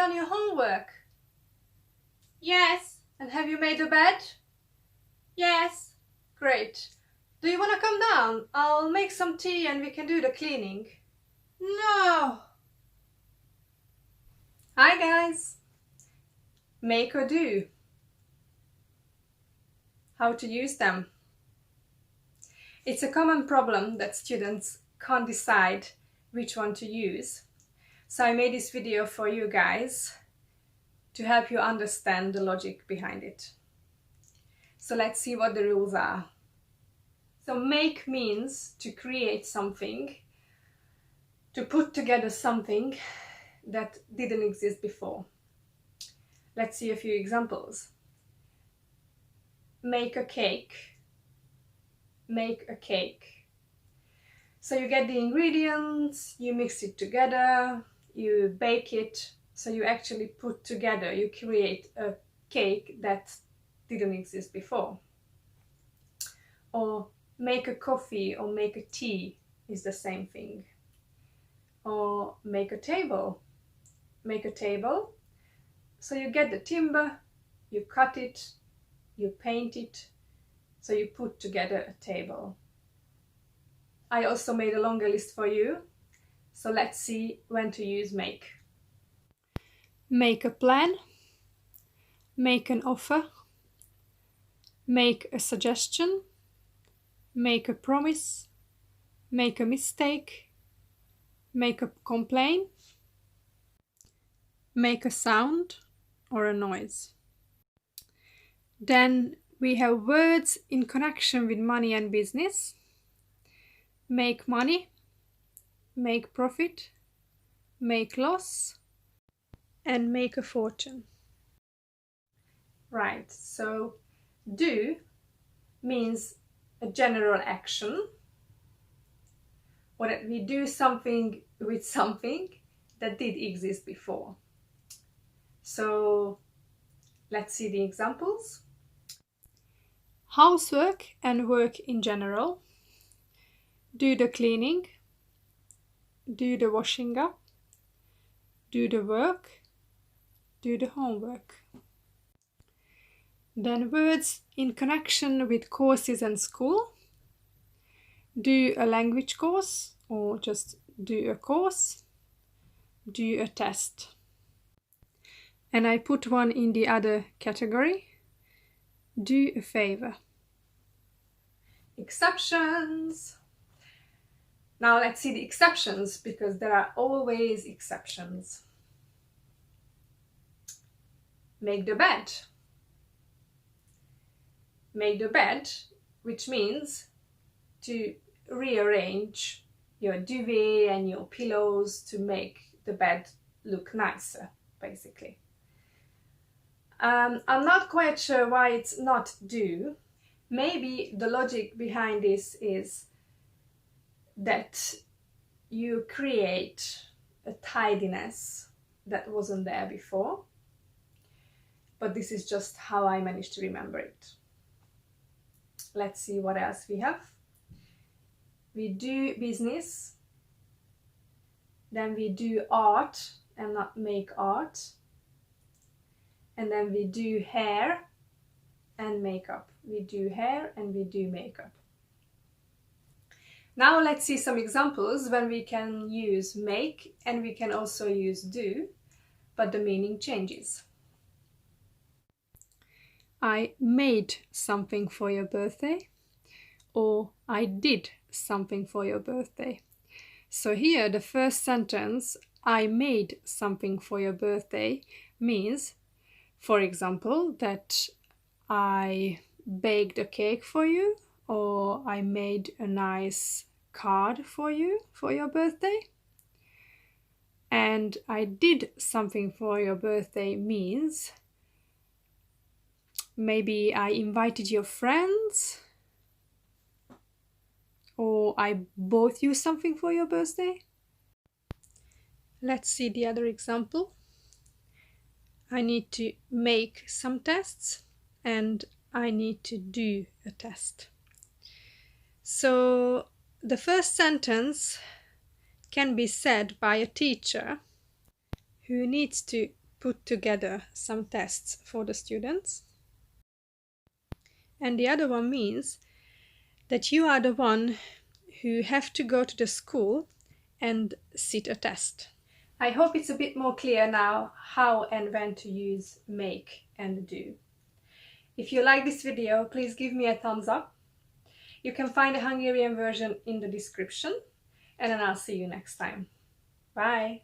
done your homework? Yes. And have you made the bed? Yes. Great. Do you want to come down? I'll make some tea and we can do the cleaning. No. Hi guys. Make or do. How to use them. It's a common problem that students can't decide which one to use. So I made this video for you guys to help you understand the logic behind it. So let's see what the rules are. So make means to create something, to put together something that didn't exist before. Let's see a few examples. Make a cake. Make a cake. So you get the ingredients, you mix it together, you bake it, so you actually put together, you create a cake that didn't exist before. Or make a coffee or make a tea is the same thing. Or make a table. Make a table. So you get the timber, you cut it, you paint it, so you put together a table. I also made a longer list for you, so let's see when to use make. Make a plan, make an offer, make a suggestion, make a promise, make a mistake, make a complaint, make a sound or a noise. Then we have words in connection with money and business. Make money, make profit, make loss, and make a fortune. Right, so do means a general action, or that we do something with something that did exist before. So let's see the examples. Housework and work in general. Do the cleaning, do the washing up, do the work, do the homework. Then words in connection with courses and school. Do a language course or just do a course. Do a test. And I put one in the other category. Do a favor. Exceptions. Now let's see the exceptions, because there are always exceptions. Make the bed. Make the bed, which means to rearrange your duvet and your pillows to make the bed look nicer, basically. I'm not quite sure why it's not do. Maybe the logic behind this is that you create a tidiness that wasn't there before, but this is just how I managed to remember it. Let's see what else we have. We do business, then we do art and not make art, and then we do hair and makeup. We do hair and we do makeup. Now let's see some examples when we can use make and we can also use do, but the meaning changes. I made something for your birthday, or I did something for your birthday. So here the first sentence, I made something for your birthday, means, for example, that I baked a cake for you, or I made a nice card for you for your birthday. And I did something for your birthday means maybe I invited your friends, or I bought you something for your birthday. Let's see the other example. I need to make some tests and I need to do a test. So the first sentence can be said by a teacher who needs to put together some tests for the students. And the other one means that you are the one who have to go to the school and sit a test. I hope it's a bit more clear now how and when to use make and do. If you like this video, please give me a thumbs up. You can find the Hungarian version in the description, and then I'll see you next time. Bye!